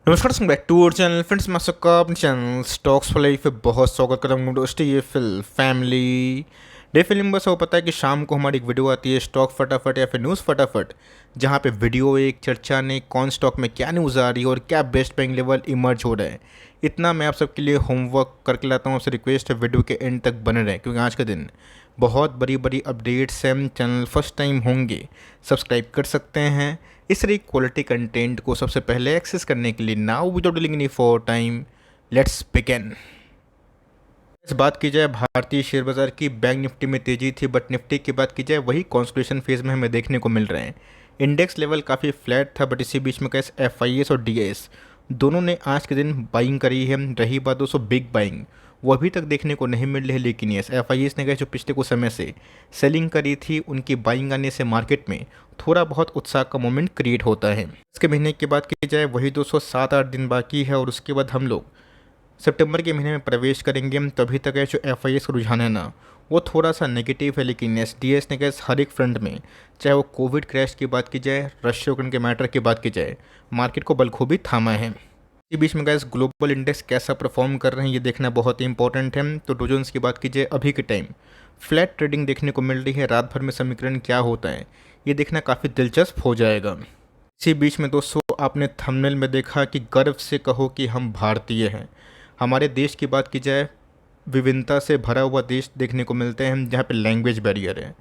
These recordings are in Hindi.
नमस्कार back to our channel friends. मैं सबका अपने चैनल स्टॉक्स फॉर लाइफ पे बहुत स्वागत करता हूँ। दोस्तों ये फैमिली डे फिल्म बस वो पता है कि शाम को हमारी एक वीडियो आती है स्टॉक फटाफट या फिर न्यूज़ फटाफट, जहाँ पे वीडियो एक चर्चा ने कौन स्टॉक में क्या न्यूज़ आ रही है और क्या बेस्ट बाइंग लेवल इमर्ज हो रहा है। इतना मैं आप सबके लिए होमवर्क करके लाता हूँ। आपसे रिक्वेस्ट है वीडियो के एंड तक बने रहें, क्योंकि आज का दिन बहुत बड़ी बड़ी अपडेट्स हैं। चैनल फर्स्ट टाइम होंगे सब्सक्राइब कर सकते हैं इस तरह क्वालिटी कंटेंट को सबसे पहले एक्सेस करने के लिए। Now without dealing any for time, let's begin. इस बात की जाए भारतीय शेयर बाजार की, बैंक निफ्टी में तेजी थी, बट निफ्टी की बात की जाए वही कॉन्सोलिडेशन फेज में हमें देखने को मिल रहे हैं। इंडेक्स लेवल काफ़ी फ्लैट था, बट इसी बीच में कैसे एफआईएस और डीआईएस दोनों ने आज के दिन बाइंग करी है। रही बात दोस्तों बिग बाइंग, वो अभी तक देखने को नहीं मिल रही है, लेकिन यस एफआईएस ने जो पिछले कुछ समय से सेलिंग करी थी, उनकी बाइंग आने से मार्केट में थोड़ा बहुत उत्साह का मोमेंट क्रिएट होता है। इसके महीने की बात की जाए वही दोस्तों 7-8 दिन बाकी है, और उसके बाद हम लोग सितंबर के महीने में प्रवेश करेंगे। हम तभी तक है जो एफआईएस का रुझान है ना, वो थोड़ा सा नेगेटिव है, लेकिन एसडीएस ने कैसे हर एक फ्रंट में, चाहे वो कोविड क्रैश की बात की जाए, रशिया यूक्रेन के मैटर की बात की जाए, मार्केट को बखूबी थामा है। इसी बीच में गैस ग्लोबल इंडेक्स कैसा परफॉर्म कर रहे हैं ये देखना बहुत ही इंपॉर्टेंट है। तो डोजेंस की बात की जाए अभी के टाइम फ्लैट ट्रेडिंग देखने को मिल रही है। रात भर में समीकरण क्या होता है ये देखना काफ़ी दिलचस्प हो जाएगा। इसी बीच में दोस्तों आपने थंबनेल में देखा कि गर्व से कहो कि हम भारतीय हैं। हमारे देश की बात की जाए विभिन्नता से भरा हुआ देश देखने को मिलते हैं, जहाँ पे लैंग्वेज बैरियर है,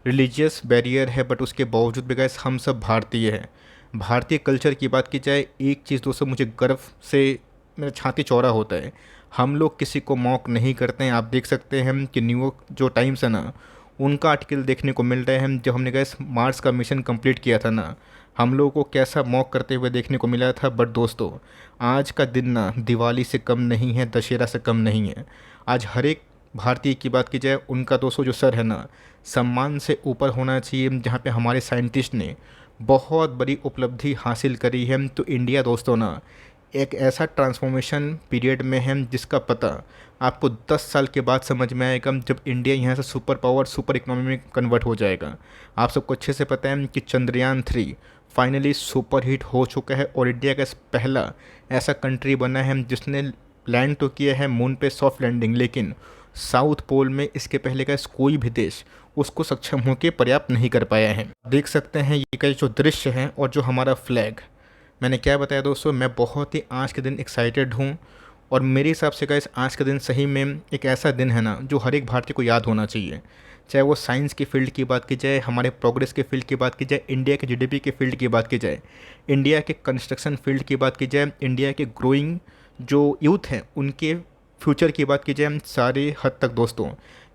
रिलीजियस बैरियर है, बट उसके बावजूद भी गैस हम सब भारतीय हैं। भारतीय कल्चर की बात की जाए एक चीज़ दोस्तों मुझे गर्व से मेरा छाती चौड़ा होता है, हम लोग किसी को मॉक नहीं करते हैं। आप देख सकते हैं कि न्यूयॉर्क जो टाइम्स है ना, उनका आर्टिकल देखने को मिल रहे हैं जब हमने गैस मार्स का मिशन कंप्लीट किया था ना, हम लोगों को कैसा मॉक करते हुए देखने को मिला था। बट दोस्तों आज का दिन ना दिवाली से कम नहीं है, दशहरा से कम नहीं है। आज हर एक भारतीय की बात की जाए उनका दोस्तों जो सर है ना, सम्मान से ऊपर होना चाहिए। जहाँ पे हमारे साइंटिस्ट ने बहुत बड़ी उपलब्धि हासिल करी है, तो इंडिया दोस्तों ना एक ऐसा ट्रांसफॉर्मेशन पीरियड में है जिसका पता आपको 10 साल के बाद समझ में आएगा, जब इंडिया यहाँ से सुपर पावर सुपर इकोनॉमी में कन्वर्ट हो जाएगा। आप सबको अच्छे से पता है कि चंद्रयान 3 फाइनली सुपर हिट हो चुका है, और इंडिया का पहला ऐसा कंट्री बना है जिसने लैंड तो किया है मून पे सॉफ्ट लैंडिंग, लेकिन साउथ पोल में इसके पहले का कोई भी देश उसको सक्षम होकर पर्याप्त नहीं कर पाया है। देख सकते हैं ये का जो दृश्य है और जो हमारा फ्लैग, मैंने क्या बताया दोस्तों, मैं बहुत ही आज के दिन एक्साइटेड हूँ। और मेरे हिसाब से गाइस आज का दिन सही में एक ऐसा दिन है ना जो हर एक भारतीय को याद होना चाहिए। चाहे वो साइंस की फील्ड की बात की जाए, हमारे प्रोग्रेस के फील्ड की बात की जाए, इंडिया के जीडीपी के फील्ड की बात की जाए, इंडिया के कंस्ट्रक्शन फील्ड की बात की जाए, इंडिया के ग्रोइंग जो यूथ हैं उनके फ्यूचर की बात की जाए, सारे हद तक दोस्तों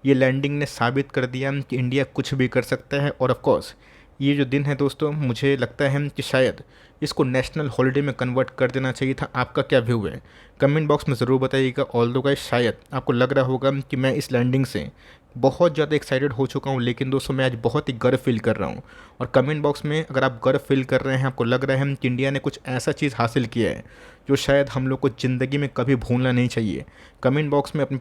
ये लैंडिंग ने साबित कर दिया कि इंडिया कुछ भी कर सकता है। और ऑफ कोर्स ये जो दिन है दोस्तों मुझे लगता है कि शायद इसको नेशनल हॉलिडे में कन्वर्ट कर देना चाहिए था। आपका क्या व्यू है कमेंट बॉक्स में ज़रूर बताइएगा। ऑल्दो गाइस शायद आपको लग रहा होगा कि मैं इस लैंडिंग से बहुत ज़्यादा एक्साइटेड हो चुका हूँ, लेकिन दोस्तों मैं आज बहुत ही गर्व फील कर रहा हूँ। और कमेंट बॉक्स में अगर आप गर्व फील कर रहे हैं, आपको लग रहा है कि इंडिया ने कुछ ऐसा चीज़ हासिल किया है जो शायद हम लोग को ज़िंदगी में कभी भूलना नहीं चाहिए, कमेंट बॉक्स में अपनी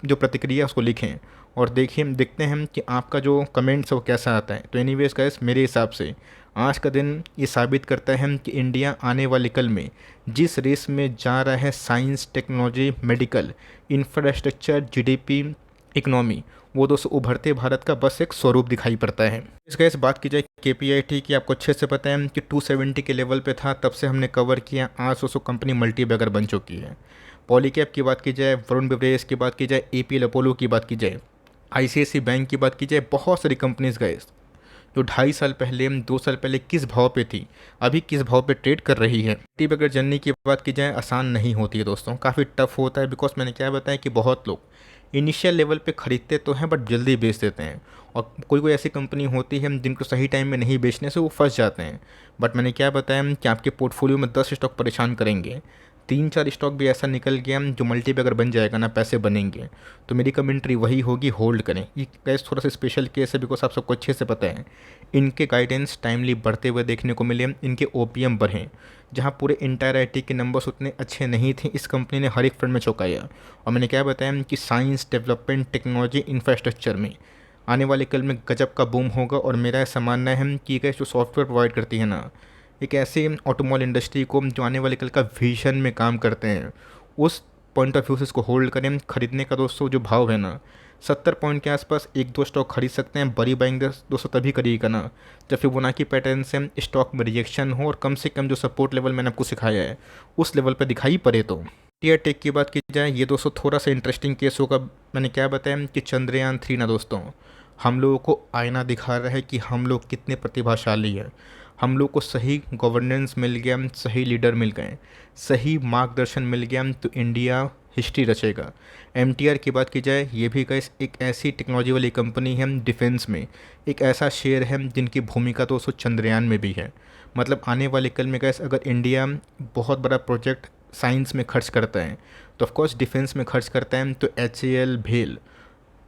प्रतिक्रिया है उसको लिखें, और देखते हैं कि आपका जो कमेंट्स है वो कैसा आता है। तो एनीवेज गाइस मेरे हिसाब से आज का दिन ये साबित करता है कि इंडिया आने वाले कल में जिस रेस में जा रहा है, science technology medical infrastructure GDP economy, वो दोस्तों उभरते भारत का बस एक स्वरूप दिखाई पड़ता है। इस गैस बात की जाए केपीआईटी की, आपको अच्छे से पता है कि 270 के लेवल पे था, तब से हमने कवर किया। आज दोस्तों कंपनी मल्टी बैगर बन चुकी है। पॉलीकैब की बात की जाए, वरुण बेवरेज की बात की जाए, एपीएल अपोलो की बात की जाए, आईसीआईसी बैंक की बात की जाए, बहुत सारी कंपनीज गए जो 2.5 साल पहले 2 साल पहले किस भाव पे थी, अभी किस भाव पे ट्रेड कर रही है। टी अगर जर्नी की बात की जाए आसान नहीं होती है दोस्तों, काफ़ी टफ होता है। बिकॉज मैंने क्या बताया कि बहुत लोग इनिशियल लेवल पे खरीदते तो हैं बट जल्दी बेच देते हैं, और कोई कोई ऐसी कंपनी होती है जिनको सही टाइम में नहीं बेचने से वो फंस जाते हैं। बट मैंने क्या बताया कि आपके पोर्टफोलियो में 10 स्टॉक परेशान करेंगे, 3-4 स्टॉक भी ऐसा निकल गया जो मल्टी पे अगर बन जाएगा ना पैसे बनेंगे, तो मेरी कमेंट्री वही होगी, होल्ड करें। ये गैस थोड़ा सा स्पेशल केस है बिकॉज आप सबको अच्छे से पता है इनके गाइडेंस टाइमली बढ़ते हुए देखने को मिले, इनके ओपीएम बढ़े। जहाँ पूरे इंटायर आईटी के नंबर्स उतने अच्छे नहीं थे, इस कंपनी ने हर एक फ्रंट में चौंकाया। और मैंने क्या बताया कि साइंस डेवलपमेंट टेक्नोलॉजी इंफ्रास्ट्रक्चर में आने वाले कल में गजब का बूम होगा। और मेरा ऐसा मानना है कि ये जो सॉफ्टवेयर प्रोवाइड करती है ना, एक ऐसे ऑटोमोबाइल इंडस्ट्री को जो आने वाले कल का विजन में काम करते हैं, उस पॉइंट ऑफ व्यू से इसको होल्ड करें। खरीदने का दोस्तों जो भाव है ना, 70 पॉइंट के आसपास एक दो स्टॉक खरीद सकते हैं। बड़ी बाइंग दोस्तों तभी करिएगा ना जब फिबोनाची पैटर्न से स्टॉक में रिजेक्शन हो और कम से कम जो सपोर्ट लेवल मैंने आपको सिखाया है उस लेवल पर दिखाई पड़े। तो टीयर टेक की बात की जाए, ये दोस्तों थोड़ा सा इंटरेस्टिंग केस होगा। मैंने क्या बताया कि चंद्रयान 3 ना दोस्तों हम लोगों को आईना दिखा रहा है कि हम लोग कितने प्रतिभाशाली हैं। हम लोग को सही गवर्नेंस मिल गया, सही लीडर मिल गए, सही मार्गदर्शन मिल गया तो इंडिया हिस्ट्री रचेगा। MTR की बात की जाए, ये भी गैस एक ऐसी टेक्नोलॉजी वाली कंपनी है डिफेंस में, एक ऐसा शेयर है जिनकी भूमिका तो चंद्रयान में भी है। मतलब आने वाले कल में गैस अगर इंडिया बहुत बड़ा प्रोजेक्ट साइंस में खर्च करता है तो ऑफकोर्स डिफेंस में खर्च करता है तो HAL, भेल,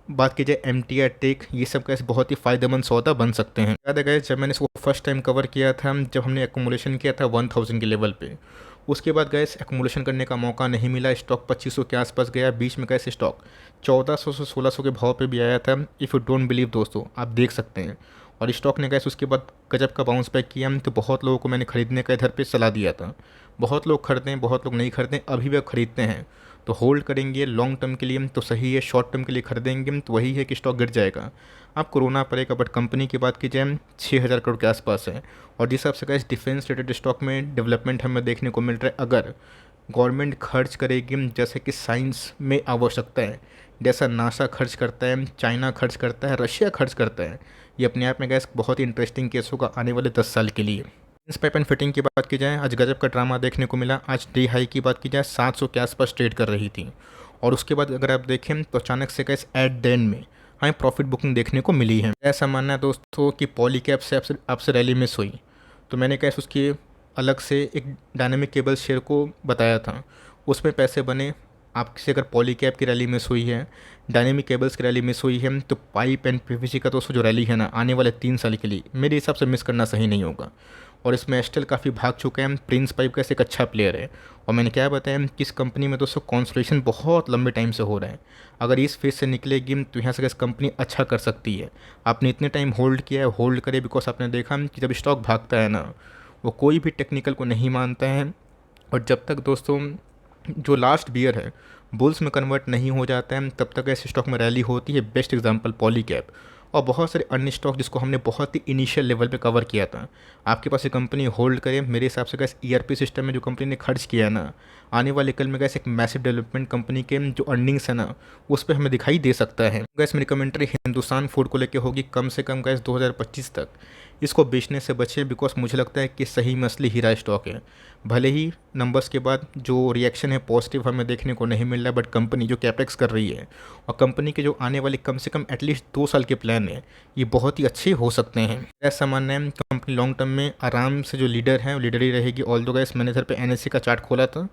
बात की जाए MTR टेक, ये सब कैसे बहुत ही फ़ायदेमंद सौदा बन सकते हैं। याद है गैस जब मैंने इसको फर्स्ट टाइम कवर किया था, जब हमने एकुमुलेशन किया था 1000 के लेवल पे, उसके बाद गैस एकुमुलेशन करने का मौका नहीं मिला। स्टॉक 2500 के आसपास गया, बीच में गैस स्टॉक 1400 से 1600 के भाव पे भी आया था। इफ़ यू डोंट बिलीव दोस्तों, आप देख सकते हैं। और स्टॉक ने गैस उसके बाद गजब का बाउंस बैक किया, तो बहुत लोगों को मैंने खरीदने का इधर पे सलाह दिया था। बहुत लोग खरीदें, बहुत लोग नहीं खरीदें, अभी भी खरीदते हैं तो होल्ड करेंगे लॉन्ग टर्म के लिए तो सही है। शॉर्ट टर्म के लिए खरीदेंगे तो वही है कि स्टॉक गिर जाएगा, आपको रोना पड़ेगा। बट कंपनी की बात की जाए 6000 करोड़ के आसपास है। और जिस हिसाब से गैस डिफेंस रिलेटेड स्टॉक में डेवलपमेंट हमें देखने को मिल रहा है, अगर गवर्नमेंट खर्च करेगी जैसे कि साइंस में आवश्यकता है, जैसा नासा खर्च करता है, चाइना खर्च करता है, रशिया खर्च करता है, ये अपने आप में गैस बहुत ही इंटरेस्टिंग केस होगा आने वाले 10 साल के लिए। इस पाइप एंड फिटिंग की बात की जाए, आज गजब का ड्रामा देखने को मिला। आज डे हाई की बात की जाए 700 के आसपास ट्रेड कर रही थी और उसके बाद अगर आप देखें तो अचानक से गैस एट द एंड में हमें प्रॉफिट बुकिंग देखने को मिली है। ऐसा मानना है दोस्तों कि पॉलीकैब से आपसे रैली मिस हुई, तो मैंने कैसे उसकी अलग से एक डायनेमिक केबल शेयर को बताया था, उसमें पैसे बने। आपसे अगर पॉलीकैब की रैली मिस हुई है, डायनेमिक केबल्स की रैली मिस हुई है, तो पाइप एंड PVC का दोस्तों जो रैली है ना आने वाले 3 साल के लिए मेरे हिसाब से मिस करना सही नहीं होगा। और इसमें एस्टेल काफ़ी भाग चुके हैं। प्रिंस पाइप कैसे एक अच्छा प्लेयर है। और मैंने क्या बताया कि इस कंपनी में दोस्तों कॉन्सोलेशन बहुत लंबे टाइम से हो रहा है। अगर इस फेज से निकलेगी तो यहाँ से इस कंपनी अच्छा कर सकती है। आपने इतने टाइम होल्ड किया है, होल्ड करे बिकॉज आपने देखा कि जब स्टॉक भागता है ना, वो कोई भी टेक्निकल को नहीं मानता है। और जब तक दोस्तों जो लास्ट बियर है बुल्स में कन्वर्ट नहीं हो जाता है, तब तक ऐसे स्टॉक में रैली होती है। बेस्ट एग्जांपल पॉलीकैब और बहुत सारे अन्य स्टॉक जिसको हमने बहुत ही इनिशियल लेवल पे कवर किया था। आपके पास ये कंपनी होल्ड करे, मेरे हिसाब से गैस ERP सिस्टम में जो कंपनी ने खर्च किया है ना, आने वाले कल में गैस एक मैसिव डेवलपमेंट कंपनी के जो अर्निंग्स है ना उस पर हमें दिखाई दे सकता है। गैस मेरी कमेंट्री हिंदुस्तान फूड को लेकर होगी, कम से कम गैस 2025 तक इसको बेचने से बचे, बिकॉज मुझे लगता है कि सही में असली हीरा स्टॉक है। भले ही नंबर्स के बाद जो रिएक्शन है पॉजिटिव हमें देखने को नहीं मिल रहा है, बट कंपनी जो कैपेक्स कर रही है और कंपनी के जो आने वाले कम से कम एटलीस्ट 2 साल के प्लान है, ये बहुत ही अच्छे हो सकते हैं। ऐसा मानना है कंपनी लॉन्ग टर्म में आराम से जो लीडर है वो लीडर ही रहेगी। ऑल दो गैस मैंने इधर पे NSE का चार्ट खोला था,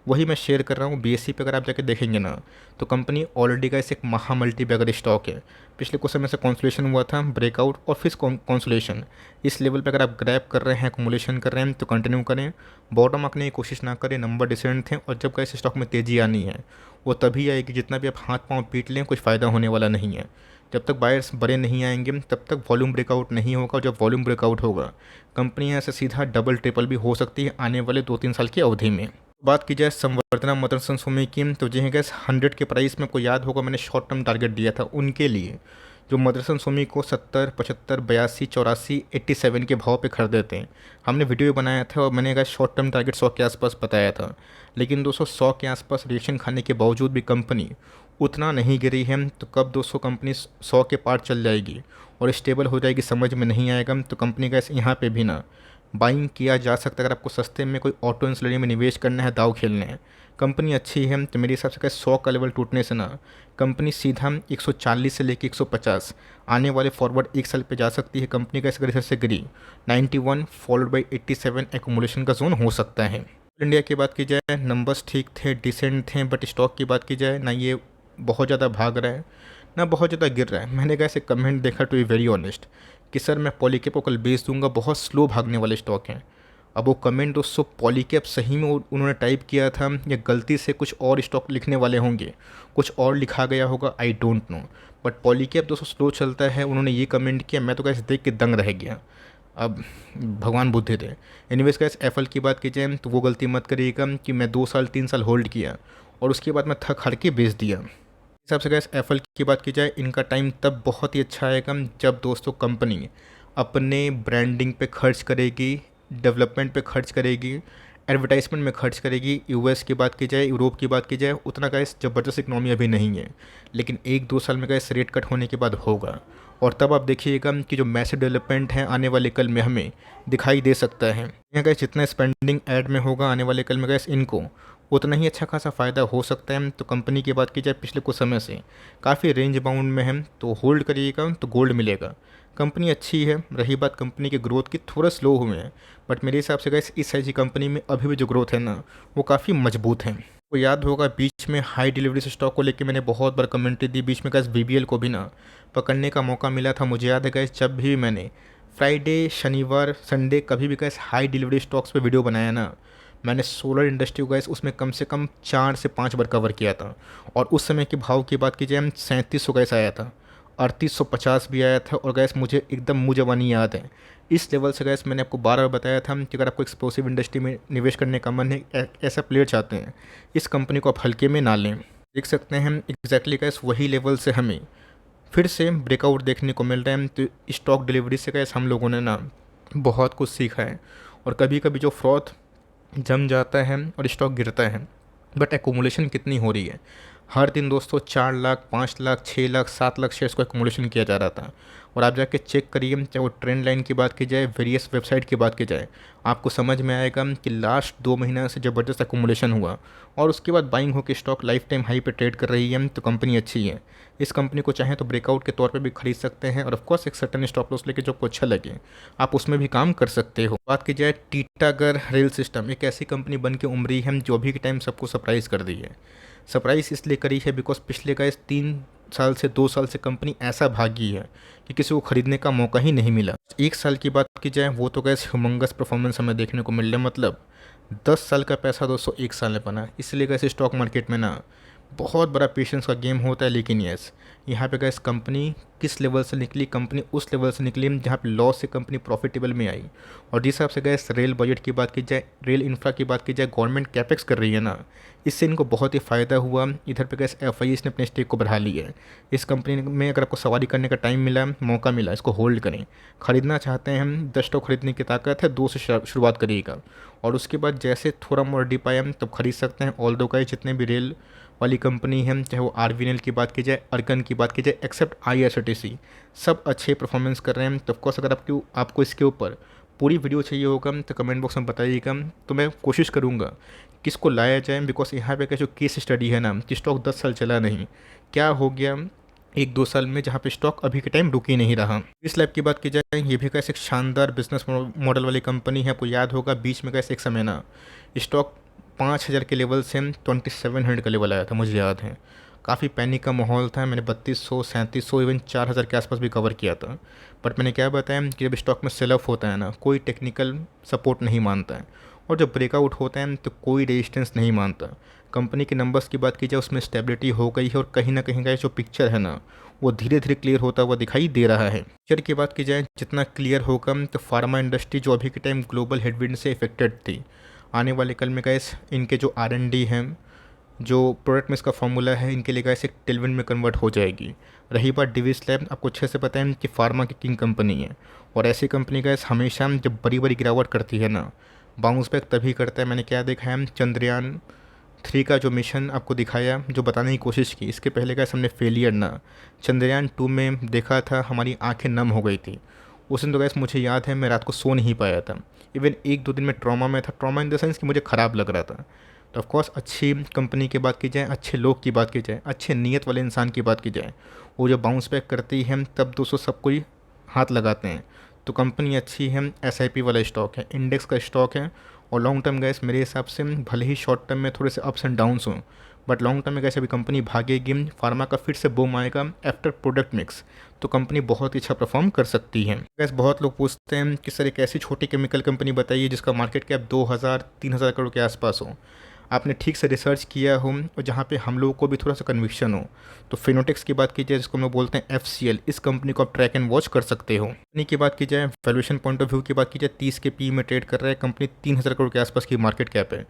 वही मैं शेयर कर रहा हूँ। BSE पे अगर आप जाके देखेंगे ना तो कंपनी ऑलरेडी गैस एक महा मल्टी बैगर स्टॉक है। पिछले कुछ समय से कॉन्सोलेशन हुआ था, ब्रेकआउट और फिर कॉन्सोलेशन। इस लेवल पे अगर आप ग्रैब कर रहे हैं, एक्युमुलेशन कर रहे हैं तो कंटिन्यू करें, बॉटम आंकने की कोशिश ना करें। नंबर डिसेंट थे और जब गैस स्टॉक में तेज़ी आनी है वो तभी आएगी। जितना भी आप हाथ पाँव पीट लें कुछ फ़ायदा होने वाला नहीं है। जब तक बायर्स बड़े नहीं आएंगे तब तक वॉल्यूम ब्रेकआउट नहीं होगा। और जब वॉल्यूम ब्रेकआउट होगा कंपनी यहाँ से सीधा डबल ट्रिपल भी हो सकती है आने वाले 2-3 साल की अवधि में। बात की जाए संवर्धना मदरसन सुमी की, तो जी गैस 100 के प्राइस में आपको याद होगा मैंने शॉर्ट टर्म टारगेट दिया था उनके लिए, जो मदरसन सुमी को 70, 75, 82, 84, 87 के भाव पे खरीदे थे। हमने वीडियो बनाया था और मैंने गैस शॉर्ट टर्म टारगेट 100 के आसपास बताया था। लेकिन दोस्तों 100 के आसपास रिएक्शन खाने के बावजूद भी कंपनी उतना नहीं गिरी है। तो कब दोस्तों कंपनी 100 के पार चल जाएगी और स्टेबल हो जाएगी समझ में नहीं आएगा। तो कंपनी गैस यहाँ पे भी ना बाइंग किया जा सकता है। अगर आपको सस्ते में कोई ऑटो इंसुलरी में निवेश करना है, दाव खेलने हैं, कंपनी अच्छी है तो मेरे हिसाब से 100 का लेवल टूटने से ना कंपनी सीधा 140 से लेकर 150 आने वाले फॉरवर्ड 1 साल पे जा सकती है। कंपनी का अगर इधर से गिरी 91 फॉलोड बाई 87 एक्युमुलेशन का जोन हो सकता है। इंडिया की बात की जाए नंबर्स ठीक थे, डिसेंट थे, बट स्टॉक की बात की जाए ना ये बहुत ज़्यादा भाग रहा है ना बहुत ज़्यादा गिर रहा है। मैंने कैसे कमेंट देखा टू बी वेरी ऑनेस्ट कि सर मैं पॉलीकैब को कल बेच दूंगा, बहुत स्लो भागने वाले स्टॉक हैं। अब वो कमेंट दोस्तों पॉलीकैब सही में उन्होंने टाइप किया था या गलती से कुछ और स्टॉक लिखने वाले होंगे, कुछ और लिखा गया होगा, I don't know. But Polycab दोस्तों स्लो चलता है, उन्होंने ये कमेंट किया, मैं तो कैसे देख के दंग रह गया। अब भगवान बुद्ध थे। एनीवेज गाइस, एप्पल की बात की जाए तो वो गलती मत करिएगा कि मैं 2 साल 3 साल होल्ड किया और उसके बाद मैं थक हार के बेच दिया। हिसाब से गाइस, एप्पल की बात की जाए, इनका टाइम तब बहुत ही अच्छा आएगा जब दोस्तों कंपनी अपने ब्रांडिंग पे खर्च करेगी, डेवलपमेंट पे खर्च करेगी, एडवर्टाइजमेंट में खर्च करेगी। यूएस की बात की जाए, यूरोप की बात की जाए, उतना गाइस ज़बरदस्त इकनॉमी अभी नहीं है, लेकिन 1-2 साल में गाइस रेट कट होने के बाद होगा। और तब आप देखिएगा कि जो मैसिव डेवलपमेंट है आने वाले कल में हमें दिखाई दे सकता है। यहाँ गाइस जितना स्पेंडिंग ऐड में होगा आने वाले कल में गाइस, इनको उतना ही अच्छा खासा फ़ायदा हो सकता है। तो कंपनी की बात की जाए, पिछले कुछ समय से काफ़ी रेंज बाउंड में है, तो होल्ड करिएगा तो गोल्ड मिलेगा। कंपनी अच्छी है। रही बात कंपनी के ग्रोथ की, थोड़ा स्लो हुए हैं, बट मेरे हिसाब से गाइस इस साइज की कंपनी में अभी भी जो ग्रोथ है ना, वो काफ़ी मजबूत है। वो याद होगा बीच में हाई डिलीवरी से स्टॉक को लेके मैंने बहुत बार कमेंट्री दी। बीच में गाइस वीबीएल को भी ना पकड़ने का मौका मिला था। मुझे याद है गाइस, जब भी मैंने फ्राइडे, शनिवार, संडे कभी भी गाइस हाई डिलीवरी स्टॉक्स पे वीडियो बनाया ना, मैंने सोलर इंडस्ट्री को गाइस उसमें कम से कम 4 से 5 बार कवर किया था। और उस समय के भाव की बात की जाए, 3700 गैस आया था, 3850 भी आया था। और गैस मुझे एकदम मुँह ज़बानी याद है, इस लेवल से गैस मैंने आपको बार बार बताया था कि अगर आपको एक्सप्लोसिव इंडस्ट्री में निवेश करने का मन है, ऐसा प्लेयर चाहते हैं, इस कंपनी को आप हल्के में ना लें। देख सकते हैं हम एग्जैक्टली गैस वही लेवल से हमें फिर से ब्रेकआउट देखने को मिल रहा है। तो स्टॉक डिलीवरी से गैस हम लोगों ने ना बहुत कुछ सीखा है। और कभी कभी जो फ्रॉड जम जाता है और स्टॉक गिरता है, बट एकुमुलेशन कितनी हो रही है। हर दिन दोस्तों 4 लाख, 5 लाख, 6 लाख, 7 लाख शेयर्स को एकुमुलेशन किया जा रहा था। और आप जाके चेक करिए, चाहे वो ट्रेंड लाइन की बात की जाए, वेरियस वेबसाइट की बात की जाए, आपको समझ में आएगा कि लास्ट 2 महीना से ज़बरदस्त एकुमुलेशन हुआ। और उसके बाद बाइंग होकर स्टॉक लाइफ टाइम हाई पे ट्रेड कर रही है। तो कंपनी अच्छी है। इस कंपनी को चाहें तो ब्रेकआउट के तौर पे भी खरीद सकते हैं। और ऑफकोर्स एक सर्टन स्टॉप लॉस लेके जो आपको अच्छा लगे, आप उसमें भी काम कर सकते हो। बात की जाए टीटागढ़ रेल सिस्टम, एक ऐसी कंपनी बन के उमरी है जो अभी के टाइम सबको सरप्राइज़ कर दी है। सरप्राइज़ इसलिए करी है बिकॉज पिछले का इस 3 साल से 2 साल से कंपनी ऐसा भागी है कि किसी को ख़रीदने का मौका ही नहीं मिला। 1 साल की बात की जाए, वो तो गैस ह्यूमंगस परफॉर्मेंस हमें देखने को मिल रहा है। मतलब 10 साल का पैसा दोस्तों 1 साल में बना। इसलिए गैस स्टॉक मार्केट में ना बहुत बड़ा पेशेंस का गेम होता है। लेकिन यस, यहाँ पे गैस कंपनी किस लेवल से निकली, कंपनी उस लेवल से निकली जहाँ पे लॉस से कंपनी प्रॉफिटेबल में आई। और जिस हिसाब से गैस रेल बजट की बात की जाए, रेल इंफ्रा की बात की जाए, गवर्नमेंट कैपेक्स कर रही है ना, इससे इनको बहुत ही फ़ायदा हुआ। इधर पे गैस एफआईएस ने अपने स्टेक को बढ़ा लिया है। इस कंपनी में अगर आपको सवारी करने का टाइम मिला, मौका मिला, इसको होल्ड करें। ख़रीदना चाहते हैं हम, 10 स्टॉक खरीदने की ताकत है, 2 से शुरुआत करिएगा। और उसके बाद जैसे थोड़ा मोर डिप आया हम तब खरीद सकते हैं। ऑल दो गाइस जितने भी रेल वाली कंपनी है, चाहे वो आरवीएनएल की बात की जाए, अर्गन की बात की जाए, एक्सेप्ट आईआरसीटीसी, सब अच्छे परफॉर्मेंस कर रहे हैं। तो ऑफकोर्स अगर आपको इसके ऊपर पूरी वीडियो चाहिए होगा तो कमेंट बॉक्स में बताइएगा, तो मैं कोशिश करूँगा किसको लाया जाए। बिकॉज यहाँ पे का जो केस स्टडी है ना, कि स्टॉक 10 साल चला नहीं, क्या हो गया 1-2 साल में, जहाँ पे स्टॉक अभी के टाइम रुक ही नहीं रहा। इस लैब की बात की जाए, ये भी कैसे एक शानदार बिजनेस मॉडल वाली कंपनी है। आपको याद होगा बीच में कैसे एक समय ना स्टॉक 5,000 के लेवल से 2700 का लेवल आया था, मुझे याद है। काफ़ी पैनिक का माहौल था। मैंने 3200, 3700, इवन 4000 के आसपास भी कवर किया था। बट मैंने क्या बताया कि जब स्टॉक में सेल ऑफ होता है ना, कोई टेक्निकल सपोर्ट नहीं मानता है। और जब ब्रेकआउट होता है तो कोई रेजिस्टेंस नहीं मानता। कंपनी के नंबर्स की बात की जाए, उसमें स्टेबिलिटी हो गई है। और कहीं ना कहीं का जो पिक्चर है ना, वो धीरे धीरे क्लियर होता हुआ दिखाई दे रहा है। पिक्चर की बात की जाए, जितना क्लियर होगा तो फार्मा इंडस्ट्री जो अभी के टाइम ग्लोबल हेडविंड से इफेक्टेड थी, आने वाले कल में गैस इनके जो R&D हैं, जो प्रोडक्ट में इसका फार्मूला है, इनके लिए गैस एक टेलविंड में कन्वर्ट हो जाएगी। रही बात डिविस लैब, आपको अच्छे से पता है कि फार्मा की किंग कंपनी है। और ऐसी कंपनी गैस हमेशा जब बड़ी बड़ी गिरावट करती है ना, बाउंस बैक तभी करता है। मैंने क्या देखा है, चंद्रयान 3 का जो मिशन आपको दिखाया, जो बताने की कोशिश की, इसके पहले गैस हमने फेलियर ना चंद्रयान 2 में देखा था, हमारी आंखें नम हो गई थी। उस दिन तो गैस मुझे याद है मैं रात को सो नहीं पाया था। इवन 1-2 दिन में ट्रॉमा में था। ट्रॉमा इन द सेंस कि मुझे ख़राब लग रहा था। तो ऑफकोर्स अच्छी कंपनी की बात की जाए, अच्छे लोग की बात की जाए, अच्छे नीयत वाले इंसान की बात की जाए, वो जो बाउंस बैक करती है तब दोस्तों सब कोई हाथ लगाते हैं। तो कंपनी अच्छी है, एसआईपी वाला स्टॉक है, इंडेक्स का स्टॉक है। और लॉन्ग टर्म गैस मेरे हिसाब से भले ही शॉर्ट टर्म में थोड़े से अप्स एंड डाउन्स हों, बट लॉन्ग टर्म में कैसे अभी कंपनी भागेगी, फार्मा का फिर से बूम आएगा आफ्टर प्रोडक्ट मिक्स, तो कंपनी बहुत ही अच्छा परफॉर्म कर सकती है। गैस बहुत लोग पूछते हैं कि सर एक ऐसी छोटी केमिकल कंपनी बताइए जिसका मार्केट कैप 2000-3000 करोड़ के आसपास हो। आपने ठीक से रिसर्च किया हो और जहाँ पे हम लोगों को भी थोड़ा सा कन्विक्शन हो। तो फिनोटेक्स की बात की जाए, जिसको हम लोग बोलते हैं FCL, इस कंपनी को आप ट्रैक एंड वॉच कर सकते हो। कंपनी की बात की जाए, वैल्यूएशन पॉइंट ऑफ व्यू की बात की जाए, 30 के पी में ट्रेड कर रहा है। कंपनी 3,000 करोड़ के आसपास की मार्केट कैप है।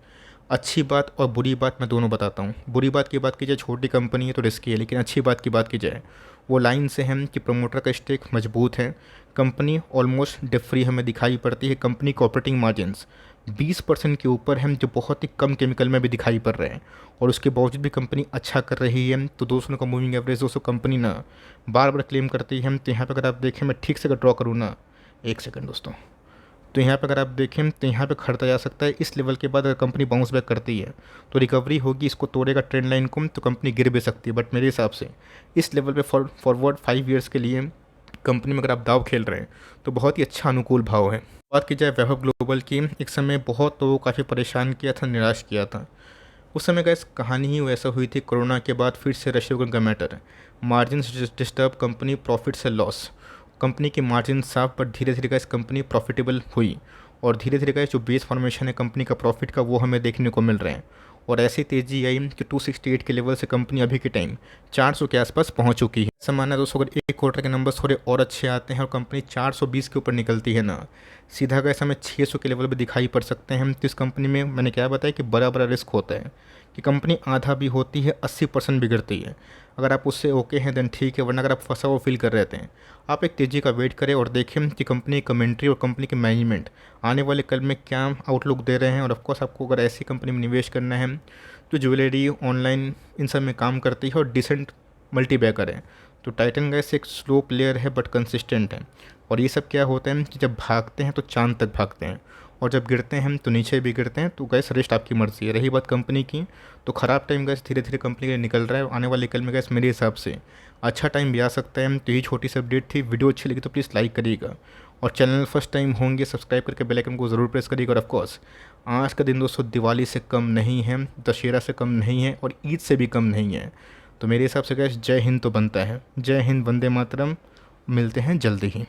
अच्छी बात और बुरी बात मैं दोनों बताता हूँ। बुरी बात की बात की जाए, छोटी कंपनी है तो रिस्की है, लेकिन अच्छी बात की बात की जाए वो लाइन से है कि प्रमोटर का स्टेक मजबूत है। कंपनी ऑलमोस्ट डेट फ्री हमें दिखाई पड़ती है। कंपनी के ऑपरेटिंग मार्जिन्स 20% के ऊपर हैं, जो बहुत ही कम केमिकल में भी दिखाई पड़ रहे हैं, और उसके बावजूद भी कंपनी अच्छा कर रही है। तो दोस्तों का मूविंग एवरेज दोस्तों कंपनी ना बार बार क्लेम करती है। तो यहाँ पर अगर आप देखें, मैं ठीक से अगर ड्रॉ करूँ ना, एक सेकंड दोस्तों, तो यहाँ पे अगर आप देखें तो यहाँ पे खरीदा जा सकता है। इस लेवल के बाद अगर कंपनी बाउंस बैक करती है तो रिकवरी होगी, इसको तोड़ेगा ट्रेंड लाइन को तो कंपनी गिर भी सकती है। बट मेरे हिसाब से इस लेवल पे फॉरवर्ड 5 ईयर्स के लिए कंपनी में अगर आप दाव खेल रहे हैं तो बहुत ही अच्छा अनुकूल भाव है। बात की जाए वैभव ग्लोबल की, एक समय बहुत लोगों को काफ़ी परेशान किया था, निराश किया था। उस समय का इस कहानी ही वैसा हुई थी, कोरोना के बाद फिर से रशिया यूक्रेन का matter, margin disturb, company profit से लॉस। कंपनी की मार्जिन साफ, पर धीरे धीरे का इस कंपनी प्रॉफिटेबल हुई, और धीरे धीरे का जो बेस फॉर्मेशन है कंपनी का प्रॉफिट का वो हमें देखने को मिल रहे हैं। और ऐसी तेज़ी आई कि 268 के लेवल से कंपनी अभी के टाइम 400 के आसपास पहुंच चुकी है। ऐसा मानना है दोस्तों, अगर एक क्वार्टर के नंबर्स थोड़े और अच्छे आते हैं और कंपनी 420 के ऊपर निकलती है ना, सीधा का हमें 600 के लेवल पे दिखाई पड़ सकते हैं। तो इस कंपनी में मैंने क्या बताया कि बड़ा बड़ा रिस्क होता है कि कंपनी आधा भी होती है 80% बिगड़ती है। अगर आप उससे ओके हैं देन ठीक है, वरना अगर आप फंसा हुआ फील कर रहे थे, आप एक तेज़ी का वेट करें और देखें कि कंपनी कमेंट्री और कंपनी के मैनेजमेंट आने वाले कल में क्या आउटलुक दे रहे हैं। और ऑफकोर्स आपको अगर ऐसी कंपनी में निवेश करना है तो ज्वेलरी, ऑनलाइन, इन सब में काम करती है और डिसेंट मल्टीबैगर है। तो टाइटन गैस एक स्लो प्लेयर है बट कंसिस्टेंट है। और ये सब क्या होता है कि जब भागते हैं तो चांद तक भागते हैं, और जब गिरते हैं तो नीचे भी गिरते हैं। तो गैस रेस्ट आपकी मर्जी है। रही बात कंपनी की, तो ख़राब टाइम गैस धीरे धीरे कंपनी के लिए निकल रहा है। आने वाले कल में गैस मेरे हिसाब से अच्छा टाइम भी आ सकता है। तो यही छोटी सी अपडेट थी। वीडियो अच्छी लगी तो प्लीज़ लाइक करिएगा, और चैनल फर्स्ट टाइम होंगे सब्सक्राइब करके बेल आइकन को ज़रूर प्रेस करिएगा। और ऑफकोर्स आज का दिन दोस्तों दिवाली से कम नहीं है, दशहरा से कम नहीं है, और ईद से भी कम नहीं है। तो मेरे हिसाब से गैस जय हिंद तो बनता है। जय हिंद, वंदे मातरम। मिलते हैं जल्दी ही।